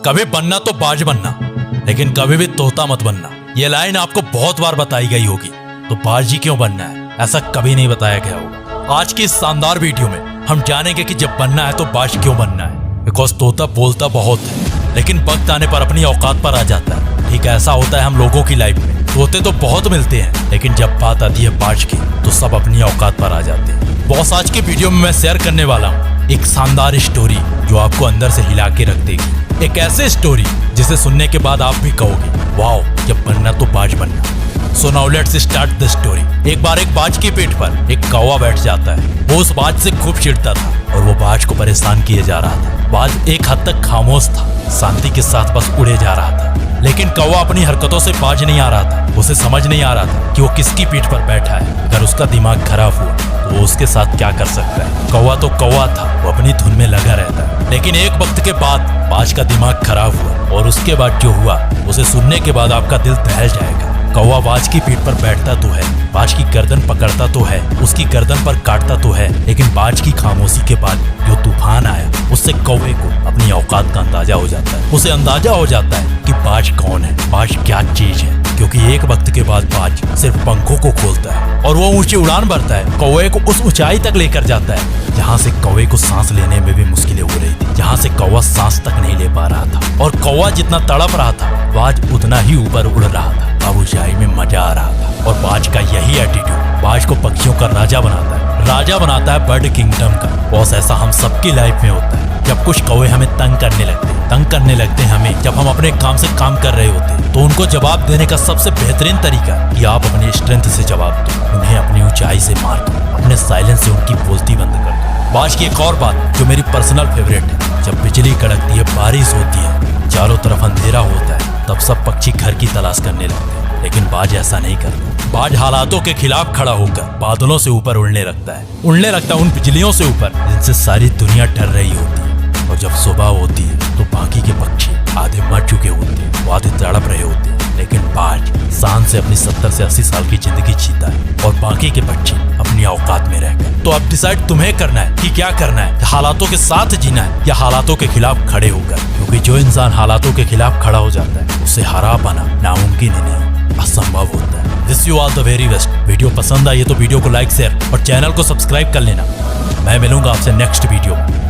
कभी बनना तो बाज बनना, लेकिन कभी भी तोता मत बनना। ये लाइन आपको बहुत बार बताई गई होगी, तो बाज ही क्यों बनना है ऐसा कभी नहीं बताया गया होगा। आज की इस शानदार वीडियो में हम जानेंगे कि जब बनना है तो बाज क्यों बनना है। बिकॉज तोता बोलता बहुत है, लेकिन वक्त आने पर अपनी औकात पर आ जाता है। ठीक ऐसा होता है हम लोगों की लाइफ में। तोते तो बहुत मिलते हैं, लेकिन जब बात आती है बाज की तो सब अपनी औकात पर आ जाते हैं। बॉस, आज की वीडियो में मैं शेयर करने वाला हूँ एक शानदार स्टोरी जो आपको अंदर से हिला के रख देगी। एक ऐसे स्टोरी जिसे सुनने के बाद आप भी कहोगे वाओ, जब बनना तो बाज बनना। So now let's start the story. एक बार एक बाज की पीठ पर एक कौवा बैठ जाता है। वो उस बाज से खूब चिढ़ता था और वो बाज को परेशान किए जा रहा था। बाज एक हद तक खामोश था, शांति के साथ बस उड़े जा रहा था, लेकिन कौवा अपनी हरकतों से बाज नहीं आ रहा था। उसे समझ नहीं आ रहा था कि वो किसकी पीठ पर बैठा है। अगर उसका दिमाग खराब हुआ तो वो उसके साथ क्या कर सकता है। कौवा तो कौवा था, वो अपनी धुन में लगा रहता है। लेकिन एक वक्त के बाद बाज का दिमाग खराब हुआ और उसके बाद जो हुआ उसे सुनने के बाद आपका दिल दहल जाएगा। कौवा बाज की पीठ पर बैठता तो है, बाज की गर्दन पकड़ता तो है, उसकी गर्दन पर काटता तो है, लेकिन बाज की खामोशी के बाद जो तूफान आया उससे कौवे को अपनी औकात का अंदाजा हो जाता है। उसे अंदाजा हो जाता है कि बाज कौन है, बाज क्या चीज है। क्योंकि एक वक्त के बाद बाज सिर्फ पंखों को खोलता है और वो ऊंची उड़ान भरता है, कौवे को उस ऊंचाई तक लेकर जाता है जहाँ से कौवे को सांस लेने में भी मुश्किलें हो रही थी, जहाँ से कौवा सांस तक नहीं ले पा रहा था। और कौवा जितना तड़प रहा था, बाज उतना ही ऊपर उड़ रहा था। अब ऊंचाई में मजा आ रहा था। और बाज का यही एटीट्यूड बाज को पक्षियों का राजा बनाता है, राजा बनाता है बर्ड किंगडम का। बॉस, ऐसा हम सबकी लाइफ में होता है। जब कुछ कौवे हमें तंग करने लगते हैं हमें, जब हम अपने काम से काम कर रहे होते हैं, तो उनको जवाब देने का सबसे बेहतरीन तरीका कि आप अपनी स्ट्रेंथ से जवाब दो, उन्हें अपनी ऊंचाई से मार दो, अपने साइलेंस से उनकी बोलती बंद कर दो। बाज की एक और बात जो मेरी पर्सनल फेवरेट है, जब बिजली कड़कती है, बारिश होती है, चारों तरफ अंधेरा होता है, तब सब पक्षी घर की तलाश करने लगते हैं, लेकिन बाज ऐसा नहीं करता। बाज हालातों के खिलाफ खड़ा होकर बादलों से ऊपर उड़ने लगता है उन बिजलियों से ऊपर जिनसे सारी दुनिया डर रही होती है। और जब सुबह होती है तो बाकी के पक्षी आधे मर चुके होते हैं, वो आधे तड़प रहे होते हैं, लेकिन बाज शान से अपनी 70 से 80 साल की जिंदगी जीता है और बाकी के पक्षी अपनी औकात में रहकर। तो अब डिसाइड तुम्हें करना है कि क्या करना है, हालातों के साथ जीना है या हालातों के खिलाफ खड़े होकर। क्योंकि जो इंसान हालातों के खिलाफ खड़ा हो जाता है उसे हरा पाना नामुमकिन ही नहीं, असंभव होता है। This you all the very best. Video पसंद आई तो वीडियो को लाइक, शेयर और चैनल को सब्सक्राइब कर लेना। मैं मिलूंगा आपसे नेक्स्ट वीडियो में।